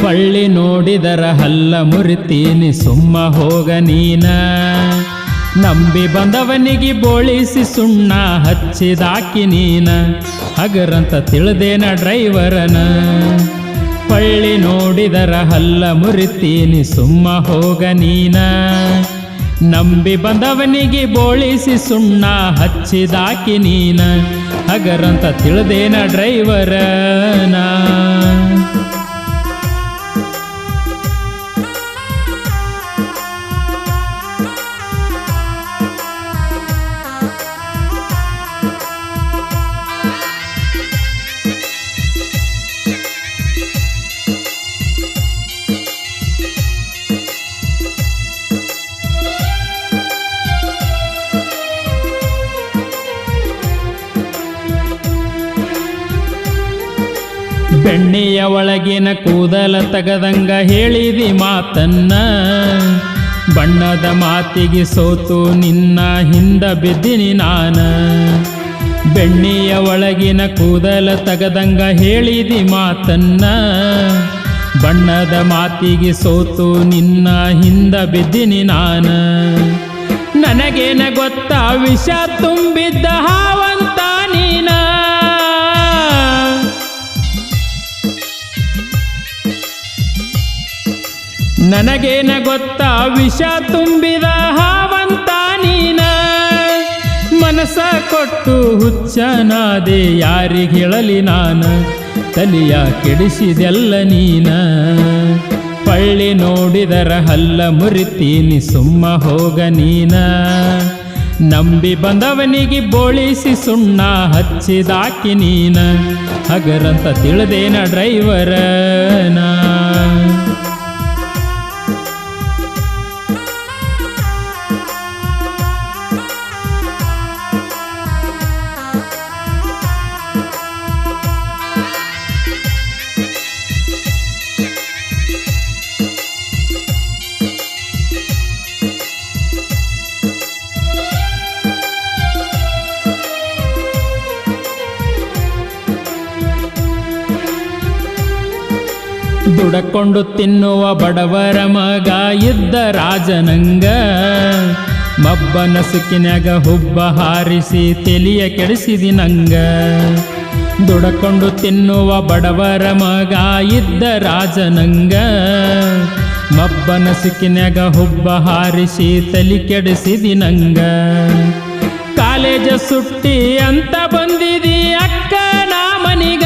ಹೊಳ್ಳಿ ನೋಡಿದರ ಹಲ್ಲ ಮುರಿತೀನಿ ಸುಮ್ಮ ಹೋಗ ನೀನ. ನಂಬಿ ಬಂದವನಿಗೆ ಬೋಳಿಸಿ ಸುಣ್ಣ ಹಚ್ಚಿದಾಕಿ ನೀನ, ಹಗರಂತ ತಿಳಿದೇನ ಡ್ರೈವರನ. ಹೊಳ್ಳಿ ನೋಡಿದರ ಹಲ್ಲ ಮುರಿತೀನಿ ಸುಮ್ಮ ಹೋಗ ನೀನ. ನಂಬಿ ಬಂದವನಿಗೆ ಬೋಳಿಸಿ ಸುಣ್ಣ ಹಚ್ಚಿದಾಕಿ ನೀನ, ಹಗರಂತ ತಿಳಿದೇನ ಡ್ರೈವರನ. ಬೆಣ್ಣೆಯ ಒಳಗಿನ ಕೂದಲ ತಗದಂಗ ಹೇಳಿದಿ ಮಾತನ್ನ, ಬಣ್ಣದ ಮಾತಿಗೆ ಸೋತು ನಿನ್ನ ಹಿಂದ ಬಿದ್ದಿನಿ ನಾನ. ಬೆಣ್ಣೆಯ ಒಳಗಿನ ಕೂದಲ ತಗದಂಗ ಹೇಳಿದಿ ಮಾತನ್ನ, ಬಣ್ಣದ ಮಾತಿಗೆ ಸೋತು ನಿನ್ನ ಹಿಂದ ಬಿದ್ದಿನಿ ನಾನ. ನನಗೇನ ಗೊತ್ತಾ ವಿಷ ತುಂಬಿದ್ದ ಹಾವಂತ ನೀನ. ನನಗೇನ ಗೊತ್ತಾ ವಿಷ ತುಂಬಿದ ಹಾವಂತ ನೀನ. ಮನಸ ಕೊಟ್ಟು ಹುಚ್ಚನಾದೆ ಯಾರಿಗೆ ಹೇಳಲಿ ನಾನ, ತಲಿಯ ಕೆಡಿಸಿದೆಲ್ಲ ನೀನ. ಹೊಳ್ಳಿ ನೋಡಿದರ ಹಲ್ಲ ಮುರಿತೀನಿ ಸುಮ್ಮ ಹೋಗ ನೀನ. ನಂಬಿ ಬಂದವನಿಗೆ ಬೋಳಿಸಿ ಸುಣ್ಣ ಹಚ್ಚಿದಾಕಿ ನೀನ, ಹಗರಂತ ತಿಳಿದೇನ ಡ್ರೈವರನ. ದುಡಕೊಂಡು ತಿನ್ನುವ ಬಡವರ ಮಗ ಇದ್ದ ರಾಜನಂಗ, ಮಬ್ಬನ ಸುಕ್ಕಿನ್ಯಾಗ ಹುಬ್ಬ ಹಾರಿಸಿ ತೆಲಿಯ ಕೆಡಿಸಿದಿ ನಂಗ. ದುಡಕೊಂಡು ತಿನ್ನುವ ಬಡವರ ಮಗ ಇದ್ದ ರಾಜನಂಗ, ಮಬ್ಬನ ಸುಕ್ಕಿನ್ಯಾಗ ಹುಬ್ಬ ಹಾರಿಸಿ ತಲಿ ಕೆಡಿಸಿದಿ ನಂಗ. ಕಾಲೇಜ ಸುಟ್ಟಿ ಅಂತ ಬಂದಿದಿ ಅಕ್ಕ ನಾ ಮನಿಗ.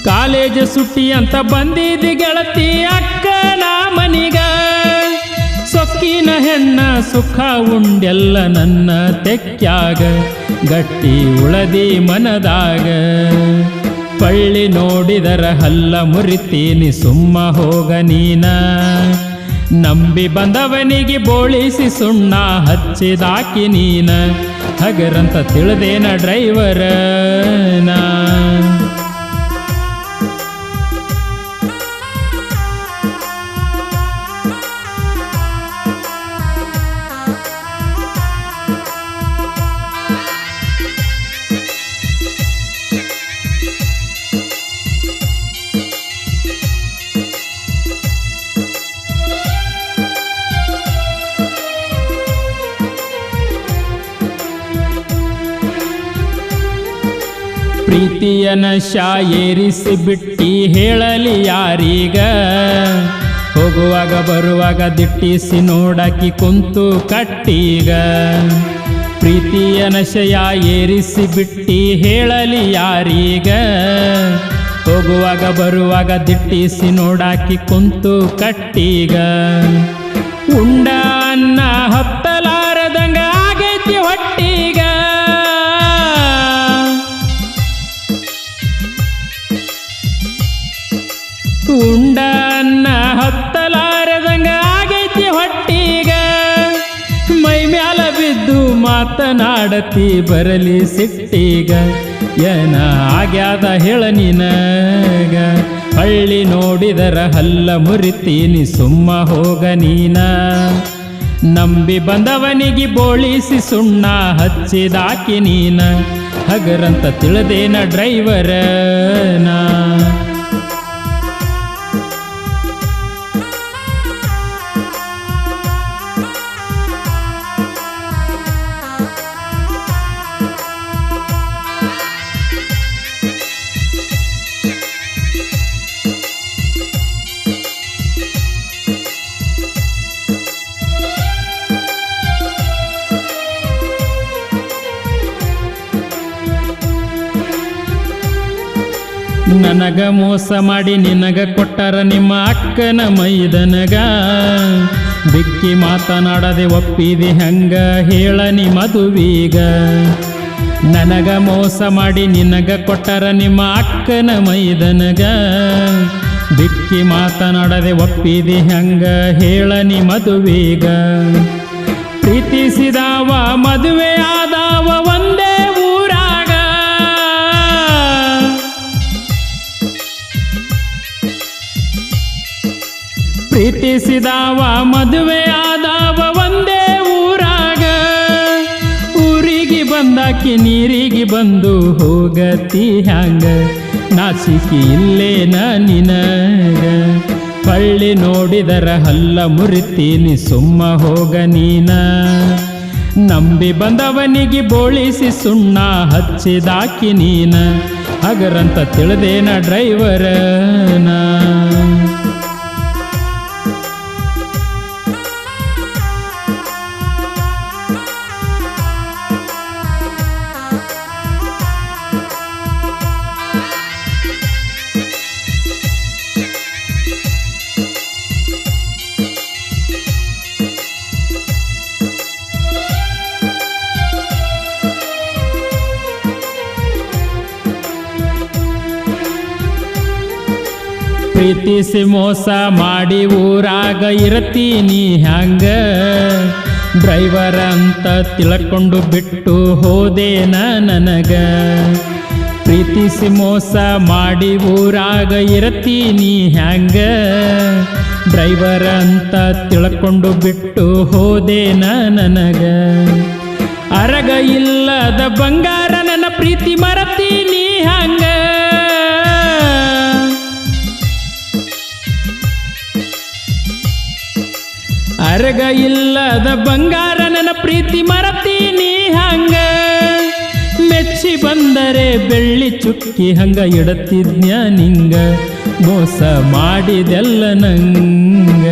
ಕಾಲೇಜ್ ಸುಟ್ಟಿ ಅಂತ ಬಂದಿದ್ದಿ ಗೆಳತಿ ಅಕ್ಕನ ಮನಿಗ. ಸೊಕ್ಕಿನ ಹೆಣ್ಣ ಸುಖ ಉಂಡೆಲ್ಲ ನನ್ನ ತೆಕ್ಕ್ಯಾಗ, ಗಟ್ಟಿ ಉಳದಿ ಮನದಾಗ. ಹೊಳ್ಳಿ ನೋಡಿದರ ಹಲ್ಲ ಮುರಿತೀನಿ ಸುಮ್ಮ ಹೋಗ ನೀನ. ನಂಬಿ ಬಂದವನಿಗೆ ಬೋಳಿಸಿ ಸುಣ್ಣ ಹಚ್ಚಿದಾಕಿ ನೀನ, ಹಗರಂತ ತಿಳಿದೇನ ಡ್ರೈವರನ. ಪ್ರೀತಿಯ ನಶಾ ಏರಿಸಿ ಬಿಟ್ಟಿ ಹೇಳಲಿ ಯಾರೀಗ. ಹೋಗುವಾಗ ಬರುವಾಗ ದಿಟ್ಟಿಸಿ ನೋಡಾಕಿ ಕುಂತು ಕಟ್ಟೀಗ. ಪ್ರೀತಿಯ ನಶೆಯ ಏರಿಸಿ ಬಿಟ್ಟಿ ಹೇಳಲಿ ಯಾರೀಗ. ಹೋಗುವಾಗ ಬರುವಾಗ ದಿಟ್ಟಿಸಿ ನೋಡಾಕಿ ಕುಂತು ಕಟ್ಟೀಗ. ಉಂಡ ಅನ್ನ ಹತ್ತಲಾರದಂಗ ಆಗೈತಿ ಹೊಟ್ಟೀಗ. ಉಂಡ ಅನ್ನ ಹತ್ತಲಾರದಂಗ ಆಗೈತಿ ಹೊಟ್ಟೀಗ. ಮೈ ಮ್ಯಾಲ ಬಿದ್ದು ಮಾತನಾಡತಿ ಬರಲಿ ಸಿಟ್ಟೀಗ. ಏನ ಆಗ್ಯಾದ ಹೇಳ ನಿನಗ. ಹಳ್ಳಿ ನೋಡಿದರ ಹಲ್ಲ ಮುರಿತೀನಿ ಸುಮ್ಮ ಹೋಗ ನೀನ. ನಂಬಿ ಬಂದವನಿಗೆ ಬೋಳಿಸಿ ಸುಣ್ಣ ಹಚ್ಚಿದಾಕಿ ನೀನ. ಹಗರಂತ ತಿಳಿದೇನ ಡ್ರೈವರನ. ನನಗ ಮೋಸ ಮಾಡಿ ನಿನಗ ಕೊಟ್ಟರ ನಿಮ್ಮ ಅಕ್ಕನ ಮೈದನಗ, ಬಿಕ್ಕಿ ಮಾತನಾಡದೆ ಒಪ್ಪಿದೆ ಹಂಗ ಹೇಳನಿ ಮದುವೀಗ. ನನಗ ಮೋಸ ಮಾಡಿ ನಿನಗ ಕೊಟ್ಟರ ನಿಮ್ಮ ಅಕ್ಕನ ಮೈದನಗ, ಬಿಕ್ಕಿ ಮಾತನಾಡದೆ ಒಪ್ಪಿದೆ ಹಂಗ ಹೇಳನಿ ಮದುವೀಗ. ಪ್ರೀತಿಸಿದವ ಮದುವೆ ಆದವ ಒಂದೇ ಊರಾಗ, ಪ್ರೀತಿಸಿದವ ಮದುವೆ ಆದವ ಒಂದೇ ಊರಾಗ. ಊರಿಗೆ ಬಂದಾಕಿ ನೀರಿಗೆ ಬಂದು ಹೋಗತಿ ಹ್ಯಾಂಗ, ನಾಚಿಕೆ ಇಲ್ಲೇನ ನಿನಗ. ಪಳ್ಳಿ ನೋಡಿದರ ಹಲ್ಲ ಮುರಿತೀನಿ ಸುಮ್ಮ ಹೋಗ ನೀನ. ನಂಬಿ ಬಂದವನಿಗೆ ಬೋಳಿಸಿ ಸುಣ್ಣ ಹಚ್ಚಿದಾಕಿ ನೀನ, ಹಗರಂತ ತಿಳಿದೇನ ಡ್ರೈವರನ. ಪ್ರೀತಿಸಿ ಮೋಸ ಮಾಡಿ ಊರಾಗ ಇರತೀನಿ ಹ್ಯಾಂಗ, ಡ್ರೈವರ್ ಅಂತ ತಿಳ್ಕೊಂಡು ಬಿಟ್ಟು ಹೋದೇನ ನನಗ. ಪ್ರೀತಿಸಿ ಮೋಸ ಮಾಡಿ ಊರಾಗ ಇರತೀನಿ ಹ್ಯಾಂಗ, ಡ್ರೈವರ್ ಅಂತ ತಿಳ್ಕೊಂಡು ಬಿಟ್ಟು ಹೋದೇನ ನನಗ. ಅರಗ ಇಲ್ಲದ ಬಂಗಾರ ನನ್ನ ಪ್ರೀತಿ ಮರತೀನಿ ಹಂಗ, ಅರಗ ಇಲ್ಲದ ಬಂಗಾರ ನನ್ನ ಪ್ರೀತಿ ಮರತೀನಿ ಹಂಗ. ಮೆಚ್ಚಿ ಬಂದರೆ ಬೆಳ್ಳಿ ಚುಕ್ಕಿ ಹಂಗ ಇಡತಿದ್ನ್ಯ ನಿಂಗ, ಮೋಸ ಮಾಡಿದೆಲ್ಲ ನಂಗ.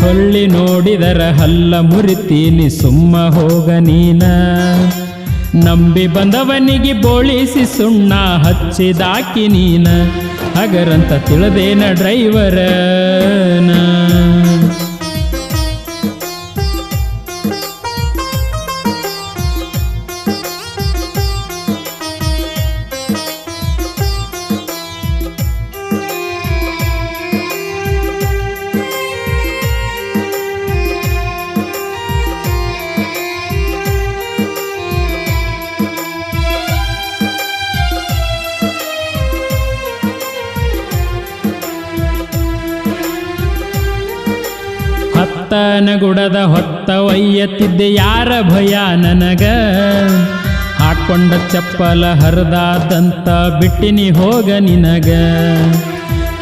ಹೊಳ್ಳಿ ನೋಡಿದರ ಹಲ್ಲ ಮುರಿತೀನಿ ಸುಮ್ಮ ಹೋಗ ನೀನ. ನಂಬಿ ಬಂದವನಿಗೆ ಬೋಳಿಸಿ ಸುಣ್ಣ ಹಚ್ಚಿದಾಕಿ ನೀನ, ಹಗರಂತ ತಿಳಿದೇನ ಡ್ರೈವರನ. ಹತ್ತನಗುಡದ ಹೊತ್ತ ಒಯ್ಯತ್ತಿದ್ದೆ ಯಾರ ಭಯ ನನಗ, ಹಾಕೊಂಡ ಚಪ್ಪಲ ಹರಿದಾದಂತ ಬಿಟ್ಟಿನಿ ಹೋಗ ನಿನಗ.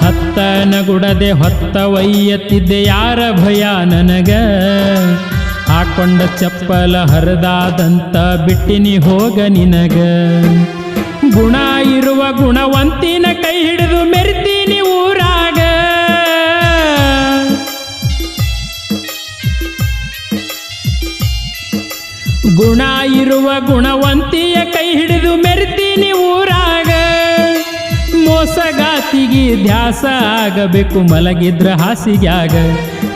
ಹತ್ತನಗುಡದೆ ಹೊತ್ತ ಒಯ್ಯತ್ತಿದ್ದೆ ಯಾರ ಭಯ ನನಗ, ಹಾಕೊಂಡ ಚಪ್ಪಲ ಹರಿದಾದಂತ ಬಿಟ್ಟಿನಿ ಹೋಗ ನಿನಗ. ಗುಣ ಇರುವ ಗುಣವಂತಿನ ಕೈ ಹಿಡಿದು ಮೆರಿತೀನಿ ಊರಾಗ, ಗುಣ ಇರುವ ಗುಣವಂತಿಯ ಕೈ ಹಿಡಿದು ಮೆರಿತೀನಿ ಊರಾಗ. ಮೋಸಗಾತಿಗೆ ಧ್ಯಾಸ ಆಗಬೇಕು ಮಲಗಿದ್ರ ಹಾಸಿಗ್ಯಾಗ,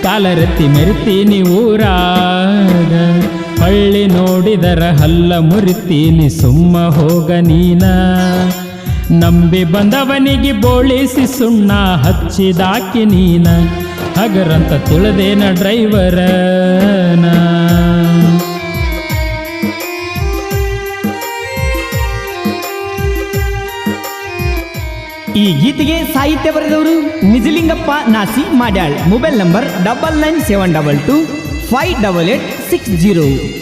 ಕಾಲರೆತ್ತಿ ಮೆರಿತೀನಿ ಊರಾಗ. ಹಳ್ಳಿ ನೋಡಿದರ ಹಲ್ಲ ಮುರಿತೀನಿ ಸುಮ್ಮ ಹೋಗ ನೀನ. ನಂಬಿ ಬಂದವನಿಗೆ ಬೋಳಿಸಿ ಸುಣ್ಣ ಹಚ್ಚಿದಾಕಿ ನೀನ, ಹಗರಂತ ತಿಳಿದೇನ ಡ್ರೈವರನ. ಈ ಗೀತೆಗೆ ಸಾಹಿತ್ಯ ಬರೆದವರು ನಿಜಲಿಂಗಪ್ಪ ನಾಸಿ ಮಾಡ್ಯಾಳ್. Mobile number 9972258860.